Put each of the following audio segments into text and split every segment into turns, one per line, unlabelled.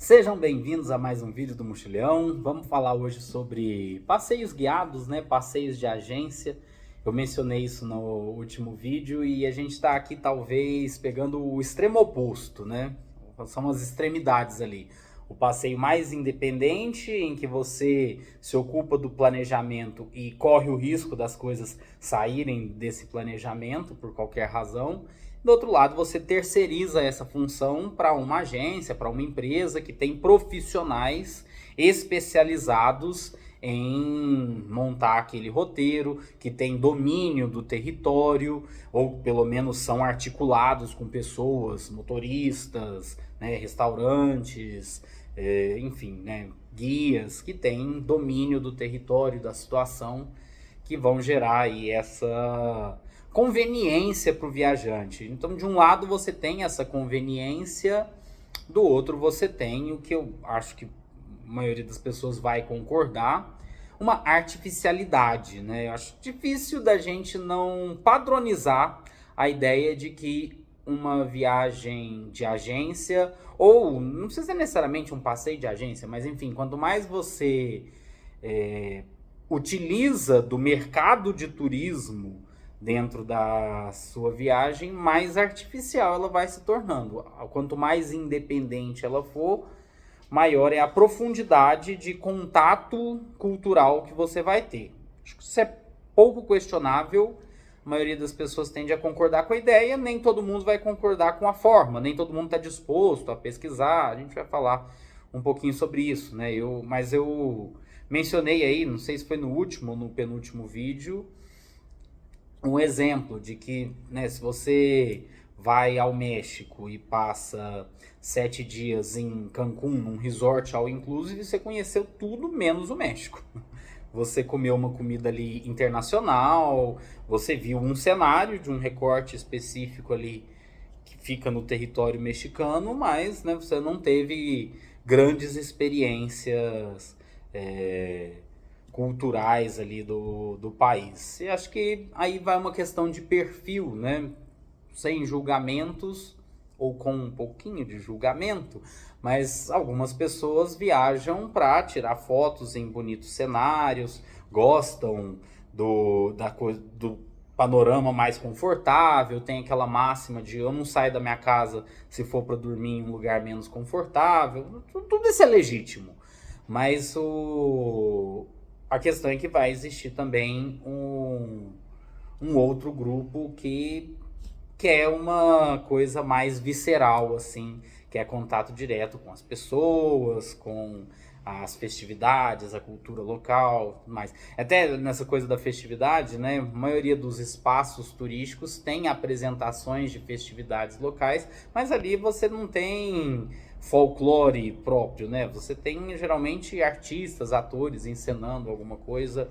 Sejam bem-vindos a mais um vídeo do Mochilhão. Vamos falar hoje sobre passeios guiados, né? Passeios de agência. Eu mencionei isso no último vídeo e a gente está aqui talvez pegando o extremo oposto, né? São as extremidades ali. O passeio mais independente, em que você se ocupa do planejamento e corre o risco das coisas saírem desse planejamento por qualquer razão. Do outro lado, você terceiriza essa função para uma agência, para uma empresa que tem profissionais especializados em montar aquele roteiro, que tem domínio do território, ou pelo menos são articulados com pessoas, motoristas, né, restaurantes, enfim, né, guias que têm domínio do território, da situação, que vão gerar aí essa conveniência para o viajante. Então, de um lado você tem essa conveniência, do outro você tem o que eu acho que a maioria das pessoas vai concordar, uma artificialidade, né? Eu acho difícil da gente não padronizar a ideia de que uma viagem de agência, ou não precisa ser necessariamente um passeio de agência, mas enfim, quanto mais você utiliza do mercado de turismo dentro da sua viagem, mais artificial ela vai se tornando. Quanto mais independente ela for, maior é a profundidade de contato cultural que você vai ter. Acho que isso é pouco questionável. A maioria das pessoas tende a concordar com a ideia, nem todo mundo vai concordar com a forma, nem todo mundo está disposto a pesquisar. A gente vai falar um pouquinho sobre isso, né? Mas eu mencionei aí, não sei se foi no último ou no penúltimo vídeo, um exemplo de que, né, se você vai ao México e passa 7 dias em Cancún, num resort all inclusive, você conheceu tudo menos o México. Você comeu uma comida ali internacional, você viu um cenário de um recorte específico ali que fica no território mexicano, mas, né, você não teve grandes experiências culturais ali do país. E acho que aí vai uma questão de perfil, né? Sem julgamentos ou com um pouquinho de julgamento, mas algumas pessoas viajam para tirar fotos em bonitos cenários, gostam do panorama mais confortável, tem aquela máxima de eu não saio da minha casa se for para dormir em um lugar menos confortável. Tudo isso é legítimo, mas a questão é que vai existir também um outro grupo que quer uma coisa mais visceral, assim, que é contato direto com as pessoas, com as festividades, a cultura local, tudo mais. Até nessa coisa da festividade, né, a maioria dos espaços turísticos tem apresentações de festividades locais, mas ali você não tem folclore próprio, né? Você tem geralmente artistas, atores encenando alguma coisa.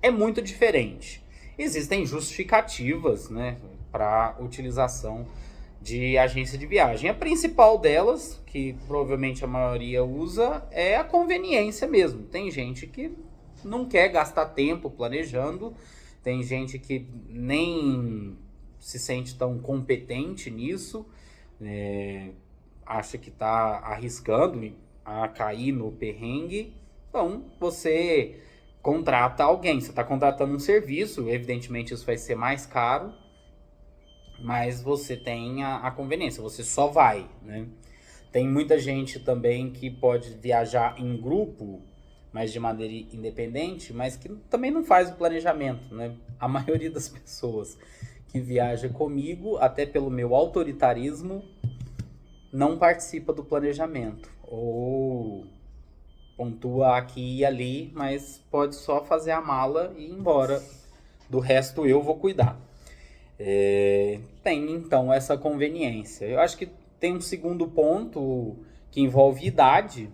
É muito diferente. Existem justificativas, né, para utilização de agência de viagem. A principal delas, que provavelmente a maioria usa, é a conveniência mesmo. Tem gente que não quer gastar tempo planejando, tem gente que nem se sente tão competente nisso, acha que está arriscando a cair no perrengue. Então, você contrata alguém, você está contratando um serviço, evidentemente isso vai ser mais caro, mas você tem a conveniência, você só vai, né? Tem muita gente também que pode viajar em grupo, mas de maneira independente, mas que também não faz o planejamento, né? A maioria das pessoas que viaja comigo, até pelo meu autoritarismo, não participa do planejamento, ou pontua aqui e ali, mas pode só fazer a mala e ir embora. Do resto eu vou cuidar. Tem então essa conveniência. Eu acho que tem um segundo ponto que envolve idade.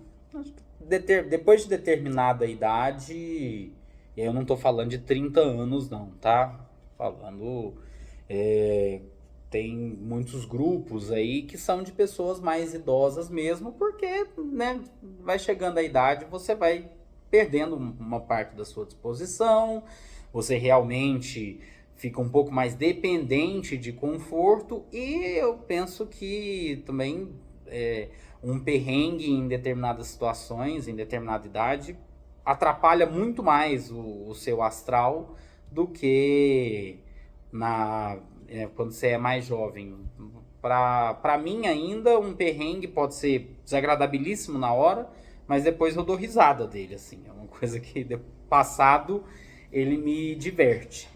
Depois de determinada idade, e aí eu não estou falando de 30 anos não, tá? Falando, tem muitos grupos aí que são de pessoas mais idosas mesmo, porque, né, vai chegando a idade, você vai perdendo uma parte da sua disposição, você realmente fica um pouco mais dependente de conforto, e eu penso que também um perrengue em determinadas situações, em determinada idade, atrapalha muito mais o seu astral do que quando você é mais jovem. Para mim ainda, um perrengue pode ser desagradabilíssimo na hora, mas depois eu dou risada dele, assim. É uma coisa que, passado, ele me diverte.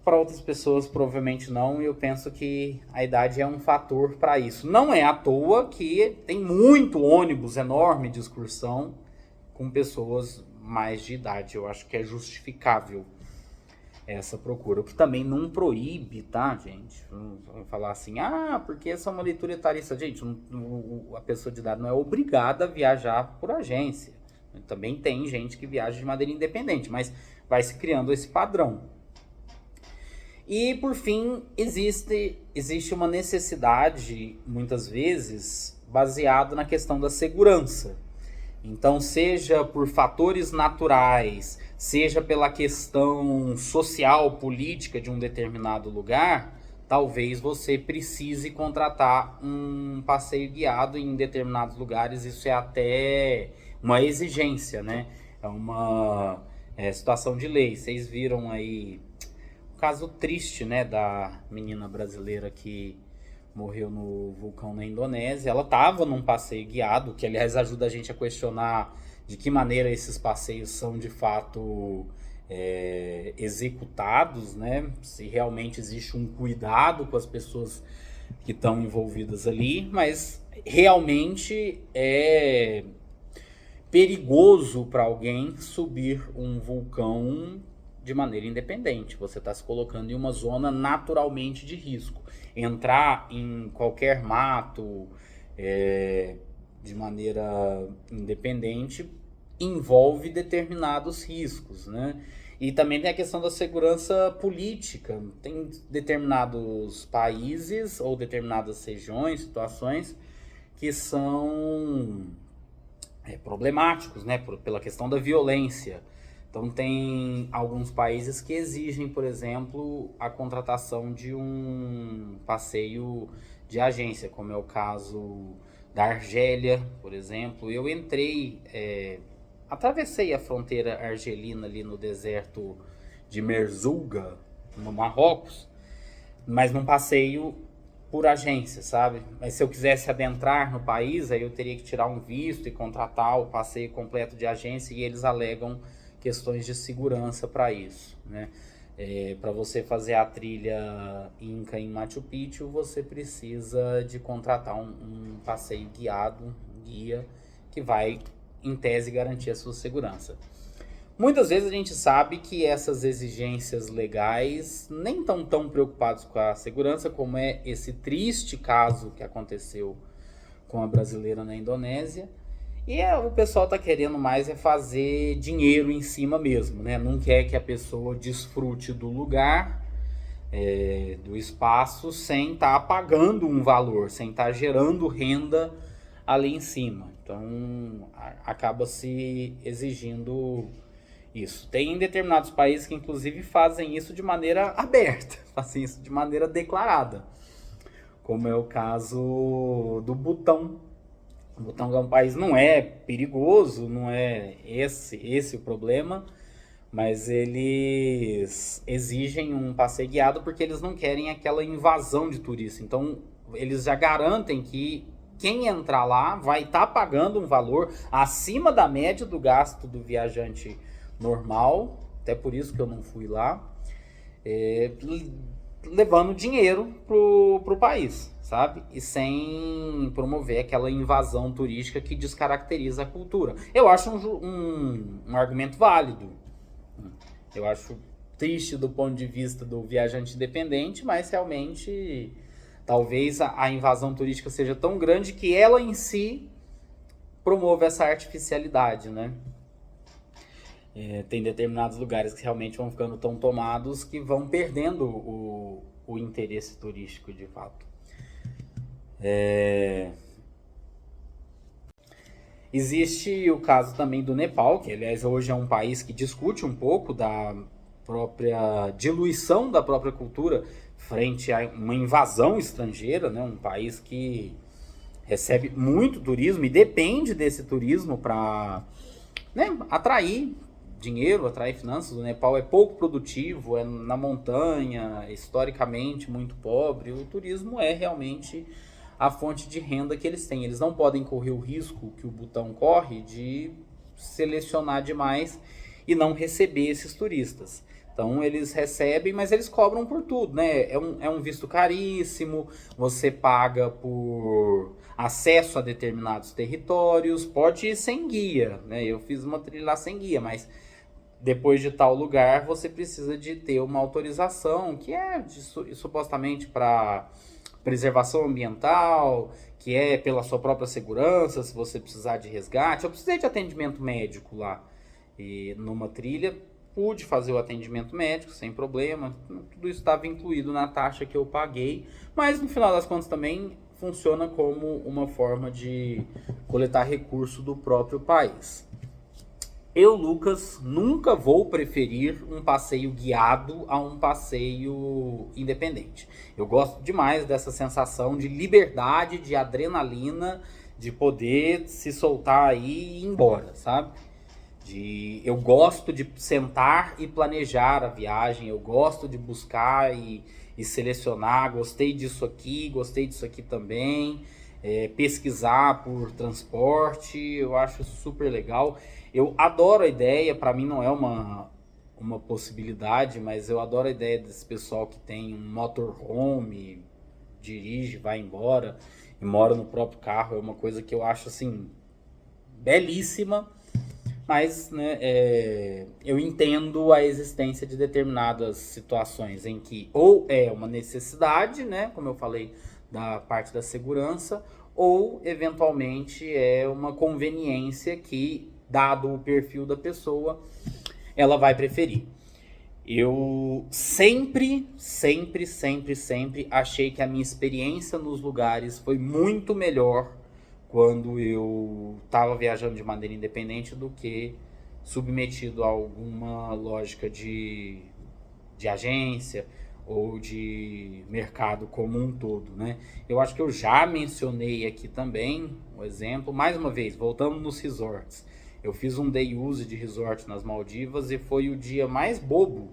Para outras pessoas, provavelmente não, e eu penso que a idade é um fator para isso. Não é à toa que tem muito ônibus enorme de excursão com pessoas mais de idade. Eu acho que é justificável essa procura, o que também não proíbe, tá, gente? Vamos falar assim, porque essa é uma leitura etarista. Gente, a pessoa de idade não é obrigada a viajar por agência. Também tem gente que viaja de maneira independente, mas vai se criando esse padrão. E, por fim, existe uma necessidade, muitas vezes, baseada na questão da segurança. Então, seja por fatores naturais, seja pela questão social, política de um determinado lugar, talvez você precise contratar um passeio guiado em determinados lugares. Isso é até uma exigência, né? É uma situação de lei. Vocês viram aí o caso triste, né, da menina brasileira que morreu no vulcão na Indonésia. Ela estava num passeio guiado, que aliás ajuda a gente a questionar de que maneira esses passeios são de fato executados, né? Se realmente existe um cuidado com as pessoas que estão envolvidas ali, mas realmente é perigoso para alguém subir um vulcão de maneira independente. Você está se colocando em uma zona naturalmente de risco. Entrar em qualquer mato de maneira independente envolve determinados riscos, né? E também tem a questão da segurança política. Tem determinados países ou determinadas regiões, situações que são problemáticos, né? Pela questão da violência. Então tem alguns países que exigem, por exemplo, a contratação de um passeio de agência, como é o caso da Argélia, por exemplo. Eu atravessei a fronteira argelina ali no deserto de Merzouga, no Marrocos, mas num passeio por agência, sabe? Mas se eu quisesse adentrar no país, aí eu teria que tirar um visto e contratar o passeio completo de agência, e eles alegam questões de segurança para isso, né? Para você fazer a trilha Inca em Machu Picchu, você precisa de contratar um passeio guiado, um guia, que vai, em tese, garantir a sua segurança. Muitas vezes a gente sabe que essas exigências legais nem estão tão preocupados com a segurança, como é esse triste caso que aconteceu com a brasileira na Indonésia. E o pessoal tá querendo mais fazer dinheiro em cima mesmo, né? Não quer que a pessoa desfrute do lugar, do espaço, sem estar pagando um valor, sem estar gerando renda ali em cima. Então, acaba se exigindo isso. Tem determinados países que, inclusive, fazem isso de maneira aberta, fazem isso de maneira declarada, como é o caso do Butão. O Butão é um país, não é perigoso, não é esse o problema, mas eles exigem um passeio guiado porque eles não querem aquela invasão de turista. Então, eles já garantem que quem entrar lá vai estar pagando um valor acima da média do gasto do viajante normal, até por isso que eu não fui lá, levando dinheiro pro país, sabe? E sem promover aquela invasão turística que descaracteriza a cultura. Eu acho um argumento válido. Eu acho triste do ponto de vista do viajante independente, mas realmente talvez a invasão turística seja tão grande que ela em si promove essa artificialidade, né? Tem determinados lugares que realmente vão ficando tão tomados que vão perdendo o interesse turístico de fato. Existe o caso também do Nepal, que aliás hoje é um país que discute um pouco da própria diluição da própria cultura. frente a uma invasão estrangeira, né? Um país que recebe muito turismo e depende desse turismo para, né, atrair dinheiro, atrair finanças. O Nepal é pouco produtivo, é na montanha, historicamente muito pobre. O turismo é realmente a fonte de renda que eles têm. Eles não podem correr o risco que o Butão corre de selecionar demais e não receber esses turistas. Então eles recebem, mas eles cobram por tudo, né? É um visto caríssimo, você paga por acesso a determinados territórios, pode ir sem guia, né? Eu fiz uma trilha lá sem guia, mas depois de tal lugar você precisa de ter uma autorização, que é supostamente para preservação ambiental, que é pela sua própria segurança, se você precisar de resgate. Eu precisei de atendimento médico lá, e numa trilha pude fazer o atendimento médico sem problema, tudo isso estava incluído na taxa que eu paguei, mas no final das contas também funciona como uma forma de coletar recurso do próprio país. Eu, Lucas, nunca vou preferir um passeio guiado a um passeio independente. Eu gosto demais dessa sensação de liberdade, de adrenalina, de poder se soltar aí e ir embora, sabe? Eu gosto de sentar e planejar a viagem, eu gosto de buscar e selecionar, gostei disso aqui também, pesquisar por transporte, eu acho super legal. Eu adoro a ideia, para mim não é uma possibilidade, mas eu adoro a ideia desse pessoal que tem um motorhome, dirige, vai embora e mora no próprio carro, é uma coisa que eu acho assim belíssima. Mas, né, eu entendo a existência de determinadas situações em que ou é uma necessidade, né, como eu falei, da parte da segurança, ou eventualmente é uma conveniência que, dado o perfil da pessoa, ela vai preferir. Eu sempre achei que a minha experiência nos lugares foi muito melhor quando eu estava viajando de maneira independente do que submetido a alguma lógica de agência ou de mercado como um todo, né? Eu acho que eu já mencionei aqui também um exemplo, mais uma vez, voltando nos resorts. Eu fiz um day use de resort nas Maldivas e foi o dia mais bobo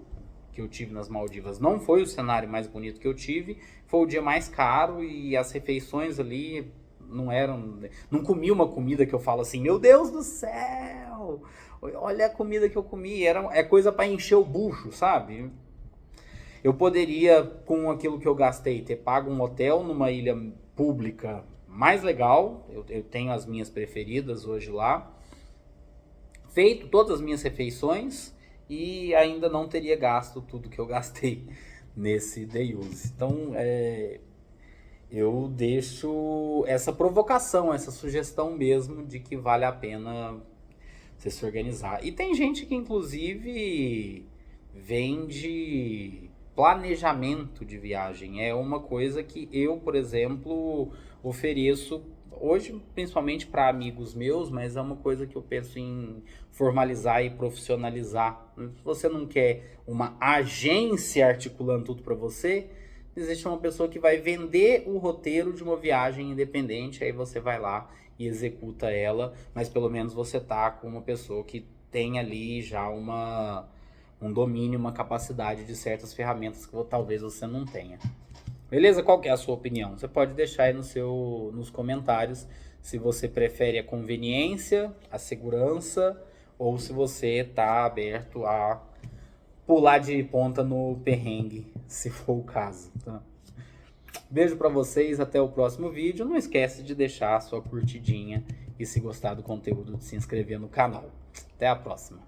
que eu tive nas Maldivas. Não foi o cenário mais bonito que eu tive, foi o dia mais caro e as refeições ali não comi uma comida que eu falo assim, meu Deus do céu, olha a comida que eu comi, é coisa para encher o bucho, sabe? Eu poderia, com aquilo que eu gastei, ter pago um hotel numa ilha pública mais legal, eu tenho as minhas preferidas hoje lá, feito todas as minhas refeições e ainda não teria gasto tudo que eu gastei nesse day use. Então, eu deixo essa provocação, essa sugestão mesmo de que vale a pena você se organizar. E tem gente que inclusive vende planejamento de viagem. É uma coisa que eu, por exemplo, ofereço hoje, principalmente para amigos meus, mas é uma coisa que eu penso em formalizar e profissionalizar. Se você não quer uma agência articulando tudo para você, existe uma pessoa que vai vender o roteiro de uma viagem independente, aí você vai lá e executa ela, mas pelo menos você tá com uma pessoa que tem ali já um domínio, uma capacidade de certas ferramentas que talvez você não tenha. Beleza? Qual que é a sua opinião? Você pode deixar aí nos comentários se você prefere a conveniência, a segurança, ou se você tá aberto a pular de ponta no perrengue, se for o caso, tá? Beijo pra vocês, até o próximo vídeo. Não esquece de deixar a sua curtidinha e, se gostar do conteúdo, de se inscrever no canal. Até a próxima.